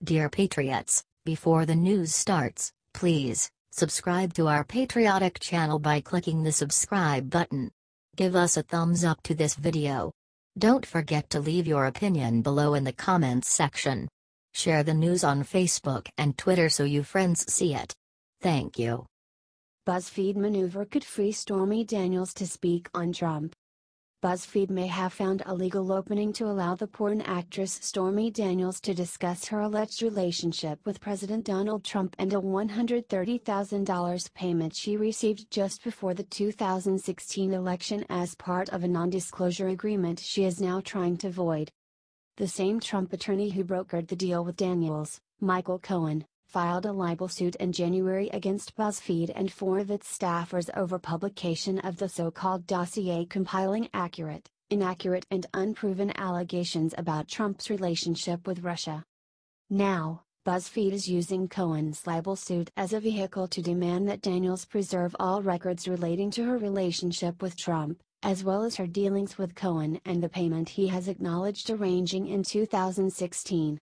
Dear Patriots, before the news starts, please subscribe to our patriotic channel by clicking the subscribe button. Give us a thumbs up to this video. Don't forget to leave your opinion below in the comments section. Share the news on Facebook and Twitter so your friends see it. Thank you. BuzzFeed maneuver could free Stormy Daniels to speak on Trump. BuzzFeed may have found a legal opening to allow the porn actress Stormy Daniels to discuss her alleged relationship with President Donald Trump and a $130,000 payment she received just before the 2016 election as part of a non-disclosure agreement she is now trying to void. The same Trump attorney who brokered the deal with Daniels, Michael Cohen, filed a libel suit in January against BuzzFeed and four of its staffers over publication of the so-called dossier compiling accurate, inaccurate and unproven allegations about Trump's relationship with Russia. Now, BuzzFeed is using Cohen's libel suit as a vehicle to demand that Daniels preserve all records relating to her relationship with Trump, as well as her dealings with Cohen and the payment he has acknowledged arranging in 2016.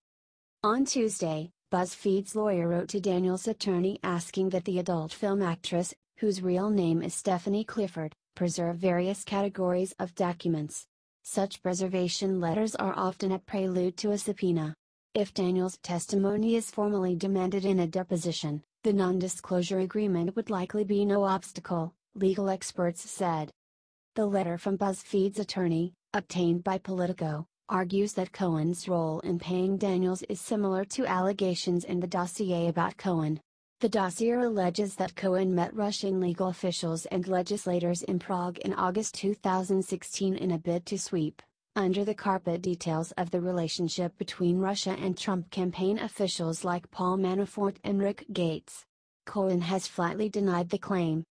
On Tuesday, BuzzFeed's lawyer wrote to Daniels' attorney asking that the adult film actress, whose real name is Stephanie Clifford, preserve various categories of documents. Such preservation letters are often a prelude to a subpoena. If Daniels' testimony is formally demanded in a deposition, the non-disclosure agreement would likely be no obstacle, legal experts said. The letter from BuzzFeed's attorney, obtained by Politico, argues that Cohen's role in paying Daniels is similar to allegations in the dossier about Cohen. The dossier alleges that Cohen met Russian legal officials and legislators in Prague in August 2016 in a bid to sweep under the carpet details of the relationship between Russia and Trump campaign officials like Paul Manafort and Rick Gates. Cohen has flatly denied the claim.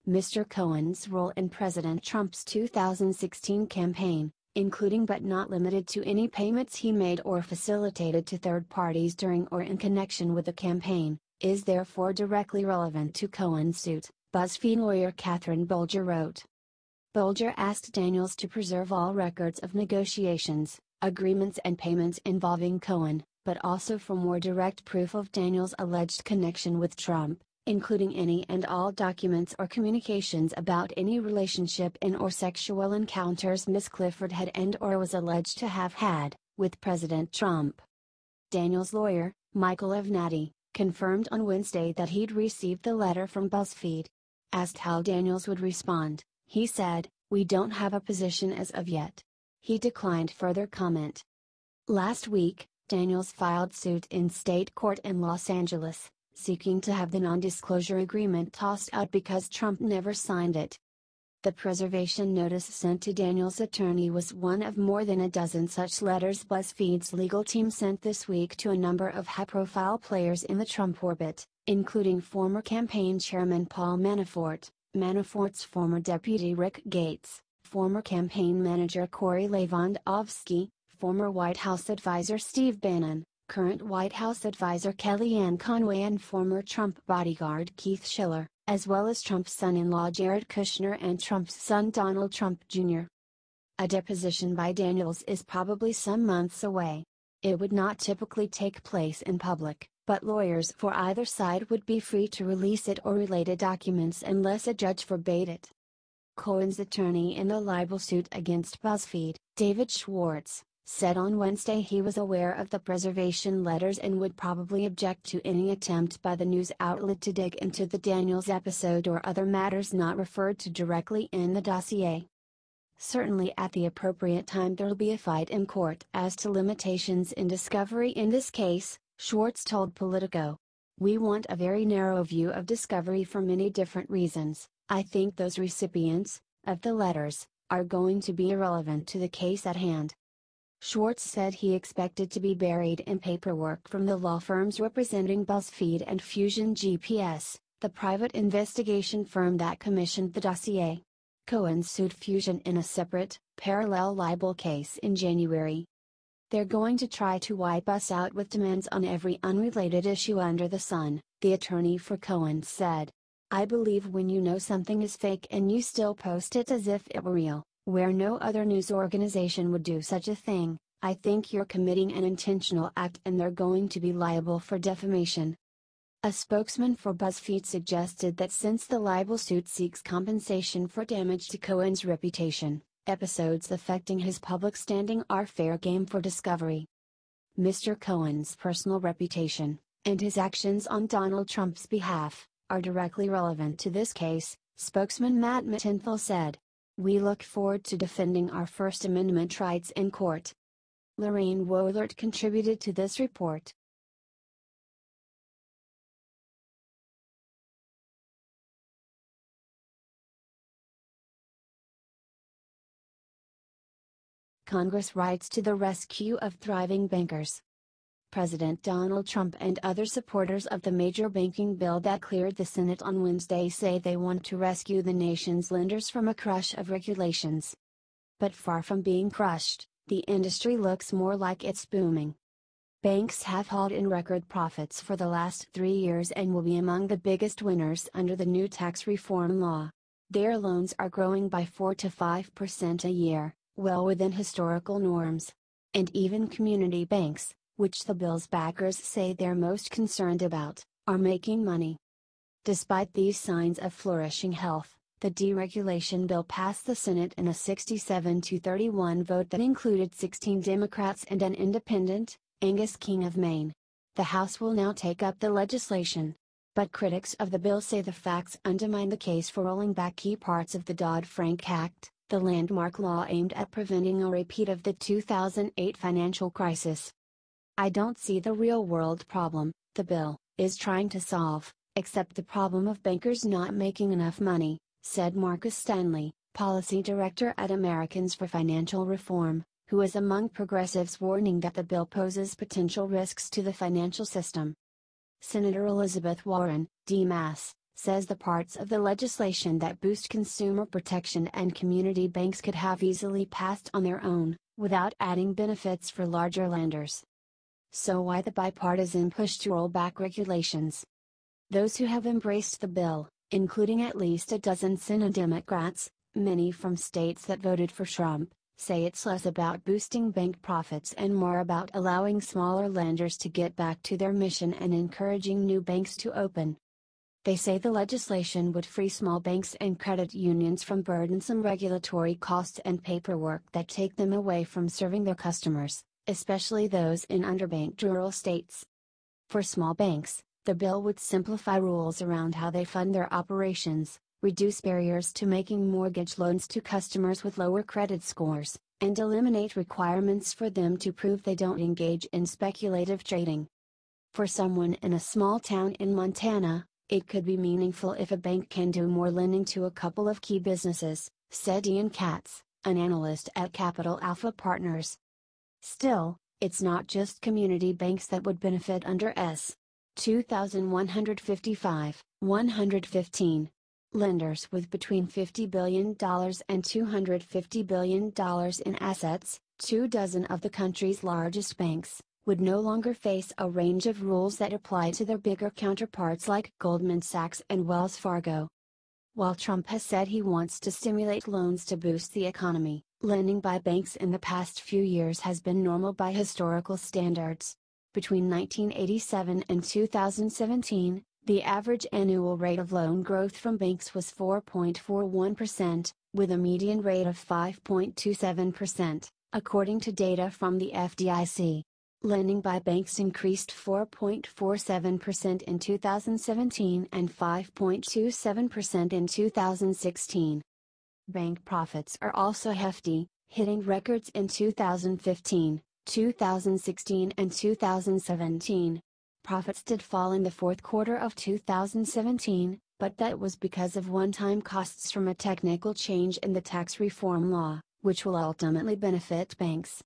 Mr. Cohen's role in President Trump's 2016 campaign, including but not limited to any payments he made or facilitated to third parties during or in connection with the campaign, is therefore directly relevant to Cohen's suit, BuzzFeed lawyer Catherine Bolger wrote. Bolger asked Daniels to preserve all records of negotiations, agreements and payments involving Cohen, but also for more direct proof of Daniels' alleged connection with Trump, including any and all documents or communications about any relationship in or sexual encounters Ms. Clifford had and/or was alleged to have had, with President Trump. Daniels' lawyer, Michael Avenatti, confirmed on Wednesday that he'd received the letter from BuzzFeed. Asked how Daniels would respond, he said, "We don't have a position as of yet." He declined further comment. Last week, Daniels filed suit in state court in Los Angeles, seeking to have the non-disclosure agreement tossed out because Trump never signed it. The preservation notice sent to Daniels' attorney was one of more than a dozen such letters BuzzFeed's legal team sent this week to a number of high-profile players in the Trump orbit, including former campaign chairman Paul Manafort, Manafort's former deputy Rick Gates, former campaign manager Corey Lewandowski, former White House advisor Steve Bannon, current White House advisor Kellyanne Conway and former Trump bodyguard Keith Schiller, as well as Trump's son-in-law Jared Kushner and Trump's son Donald Trump Jr. A deposition by Daniels is probably some months away. It would not typically take place in public, but lawyers for either side would be free to release it or related documents unless a judge forbade it. Cohen's attorney in the libel suit against BuzzFeed, David Schwartz, said on Wednesday he was aware of the preservation letters and would probably object to any attempt by the news outlet to dig into the Daniels episode or other matters not referred to directly in the dossier. Certainly at the appropriate time there'll be a fight in court as to limitations in discovery in this case, Schwartz told Politico. We want a very narrow view of discovery for many different reasons. I think those recipients, of the letters, are going to be irrelevant to the case at hand. Schwartz said he expected to be buried in paperwork from the law firms representing BuzzFeed and Fusion GPS, the private investigation firm that commissioned the dossier. Cohen sued Fusion in a separate, parallel libel case in January. They're going to try to wipe us out with demands on every unrelated issue under the sun, the attorney for Cohen said. I believe when you know something is fake and you still post it as if it were real, where no other news organization would do such a thing, I think you're committing an intentional act and they're going to be liable for defamation. A spokesman for BuzzFeed suggested that since the libel suit seeks compensation for damage to Cohen's reputation, episodes affecting his public standing are fair game for discovery. Mr. Cohen's personal reputation, and his actions on Donald Trump's behalf, are directly relevant to this case, spokesman Matt Mittenthal said. We look forward to defending our First Amendment rights in court. Lorraine Wohlert contributed to this report. Congress rides to the rescue of thriving bankers. President Donald Trump and other supporters of the major banking bill that cleared the Senate on Wednesday say they want to rescue the nation's lenders from a crush of regulations. But far from being crushed, the industry looks more like it's booming. Banks have hauled in record profits for the last 3 years and will be among the biggest winners under the new tax reform law. Their loans are growing by 4 to 5% a year, well within historical norms. And even community banks, which the bill's backers say they're most concerned about, are making money. Despite these signs of flourishing health, the deregulation bill passed the Senate in a 67-31 vote that included 16 Democrats and an independent, Angus King of Maine. The House will now take up the legislation. But critics of the bill say the facts undermine the case for rolling back key parts of the Dodd-Frank Act, the landmark law aimed at preventing a repeat of the 2008 financial crisis. I don't see the real-world problem the bill is trying to solve, except the problem of bankers not making enough money, said Marcus Stanley, policy director at Americans for Financial Reform, who is among progressives warning that the bill poses potential risks to the financial system. Senator Elizabeth Warren, D-Mass, says the parts of the legislation that boost consumer protection and community banks could have easily passed on their own, without adding benefits for larger lenders. So why the bipartisan push to roll back regulations? Those who have embraced the bill, including at least a dozen Senate Democrats, many from states that voted for Trump, say it's less about boosting bank profits and more about allowing smaller lenders to get back to their mission and encouraging new banks to open. They say the legislation would free small banks and credit unions from burdensome regulatory costs and paperwork that take them away from serving their customers, especially those in underbanked rural states. For small banks, the bill would simplify rules around how they fund their operations, reduce barriers to making mortgage loans to customers with lower credit scores, and eliminate requirements for them to prove they don't engage in speculative trading. For someone in a small town in Montana, it could be meaningful if a bank can do more lending to a couple of key businesses, said Ian Katz, an analyst at Capital Alpha Partners. Still, it's not just community banks that would benefit under S. 2155-115. Lenders with between $50 billion and $250 billion in assets, 24 of the country's largest banks, would no longer face a range of rules that apply to their bigger counterparts like Goldman Sachs and Wells Fargo. While Trump has said he wants to stimulate loans to boost the economy, lending by banks in the past few years has been normal by historical standards. Between 1987 and 2017, the average annual rate of loan growth from banks was 4.41%, with a median rate of 5.27%, according to data from the FDIC. Lending by banks increased 4.47% in 2017 and 5.27% in 2016. Bank profits are also hefty, hitting records in 2015, 2016 and 2017. Profits did fall in the fourth quarter of 2017, but that was because of one-time costs from a technical change in the tax reform law, which will ultimately benefit banks.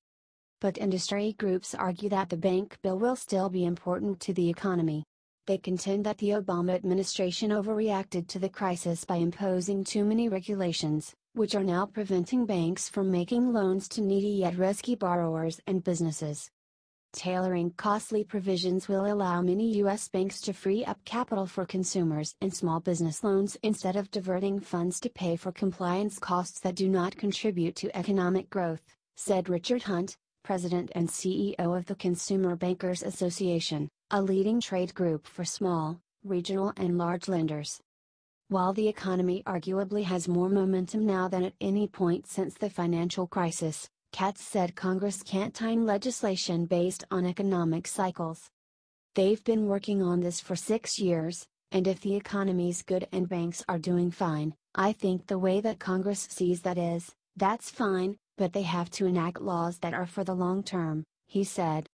But industry groups argue that the bank bill will still be important to the economy. They contend that the Obama administration overreacted to the crisis by imposing too many regulations, which are now preventing banks from making loans to needy yet risky borrowers and businesses. Tailoring costly provisions will allow many U.S. banks to free up capital for consumers and small business loans instead of diverting funds to pay for compliance costs that do not contribute to economic growth, said Richard Hunt, president and CEO of the Consumer Bankers Association, a leading trade group for small, regional and large lenders. While the economy arguably has more momentum now than at any point since the financial crisis, Katz said Congress can't time legislation based on economic cycles. They've been working on this for 6 years, and if the economy's good and banks are doing fine, I think the way that Congress sees that is, that's fine, but they have to enact laws that are for the long term, he said.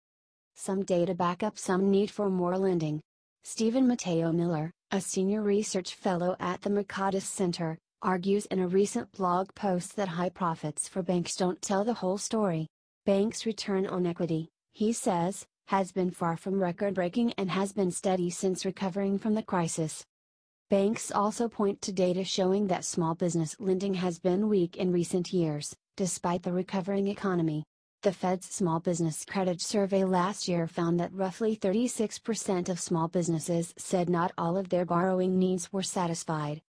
Some data back up some need for more lending. Stephen Mateo Miller, a senior research fellow at the Mercatus Center, argues in a recent blog post that high profits for banks don't tell the whole story. Banks' return on equity, he says, has been far from record-breaking and has been steady since recovering from the crisis. Banks also point to data showing that small business lending has been weak in recent years, despite the recovering economy. The Fed's Small Business Credit Survey last year found that roughly 36% of small businesses said not all of their borrowing needs were satisfied.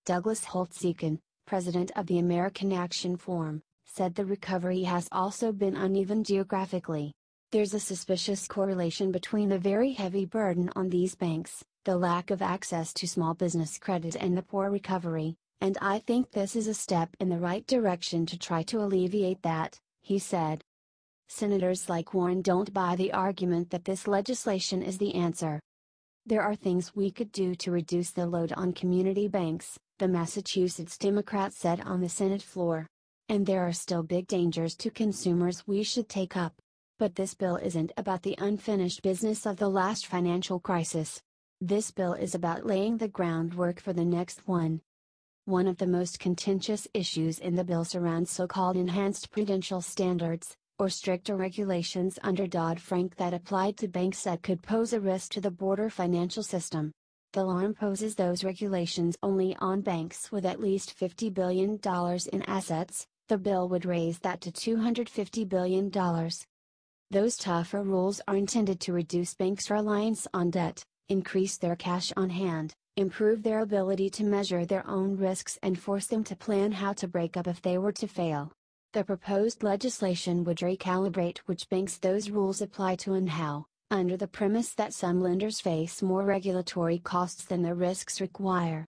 Douglas Holtz-Eakin, president of the American Action Forum, said the recovery has also been uneven geographically. There's a suspicious correlation between the very heavy burden on these banks, the lack of access to small business credit and the poor recovery, and I think this is a step in the right direction to try to alleviate that, he said. Senators like Warren don't buy the argument that this legislation is the answer. There are things we could do to reduce the load on community banks, the Massachusetts Democrat said on the Senate floor. And there are still big dangers to consumers we should take up. But this bill isn't about the unfinished business of the last financial crisis. This bill is about laying the groundwork for the next one. One of the most contentious issues in the bill surrounds so-called enhanced prudential standards, or stricter regulations under Dodd-Frank that applied to banks that could pose a risk to the broader financial system. The law imposes those regulations only on banks with at least $50 billion in assets. The bill would raise that to $250 billion. Those tougher rules are intended to reduce banks' reliance on debt, increase their cash on hand, improve their ability to measure their own risks and force them to plan how to break up if they were to fail. The proposed legislation would recalibrate which banks those rules apply to and how, under the premise that some lenders face more regulatory costs than their risks require.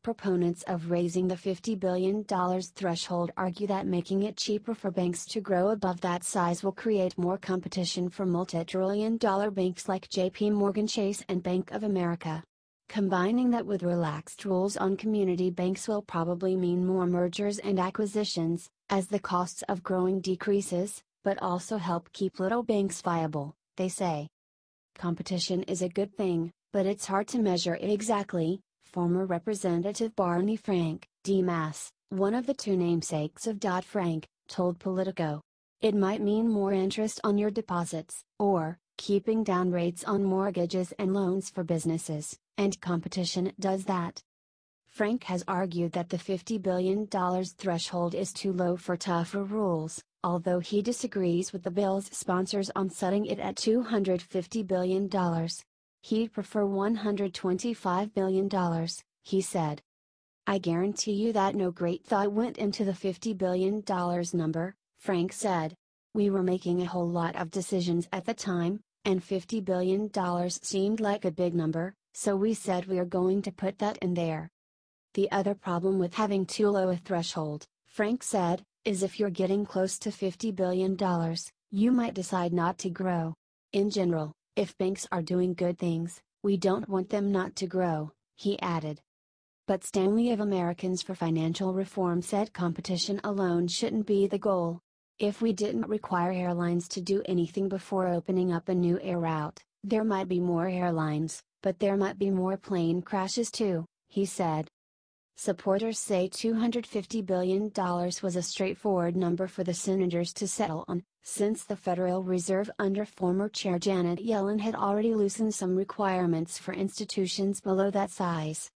Proponents of raising the $50 billion threshold argue that making it cheaper for banks to grow above that size will create more competition for multi-trillion-dollar banks like JP Morgan Chase and Bank of America. Combining that with relaxed rules on community banks will probably mean more mergers and acquisitions, as the costs of growing decreases, but also help keep little banks viable, they say. Competition is a good thing, but it's hard to measure it exactly, former Representative Barney Frank, D-Mass, one of the two namesakes of Dodd-Frank, told Politico. It might mean more interest on your deposits, or, keeping down rates on mortgages and loans for businesses, and competition does that. Frank has argued that the $50 billion threshold is too low for tougher rules, although he disagrees with the bill's sponsors on setting it at $250 billion. He'd prefer $125 billion, he said. I guarantee you that no great thought went into the $50 billion number, Frank said. We were making a whole lot of decisions at the time, and $50 billion seemed like a big number, so we said we're going to put that in there. The other problem with having too low a threshold, Frank said, is if you're getting close to $50 billion, you might decide not to grow. In general, if banks are doing good things, we don't want them not to grow, he added. But Stanley of Americans for Financial Reform said competition alone shouldn't be the goal. If we didn't require airlines to do anything before opening up a new air route, there might be more airlines, but there might be more plane crashes too, he said. Supporters say $250 billion was a straightforward number for the senators to settle on, since the Federal Reserve under former Chair Janet Yellen had already loosened some requirements for institutions below that size.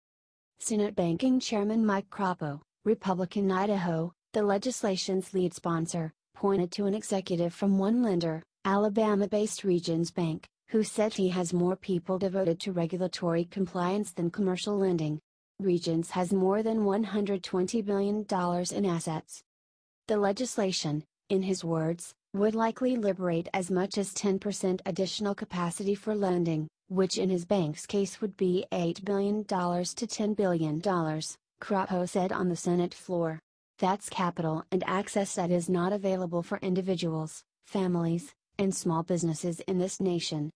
Senate Banking Chairman Mike Crapo, Republican Idaho, the legislation's lead sponsor, pointed to an executive from one lender, Alabama-based Regions Bank, who said he has more people devoted to regulatory compliance than commercial lending. Regions has more than $120 billion in assets. The legislation, in his words, would likely liberate as much as 10% additional capacity for lending, which in his bank's case would be $8 billion to $10 billion, Crapo said on the Senate floor. That's capital and access that is not available for individuals, families, and small businesses in this nation.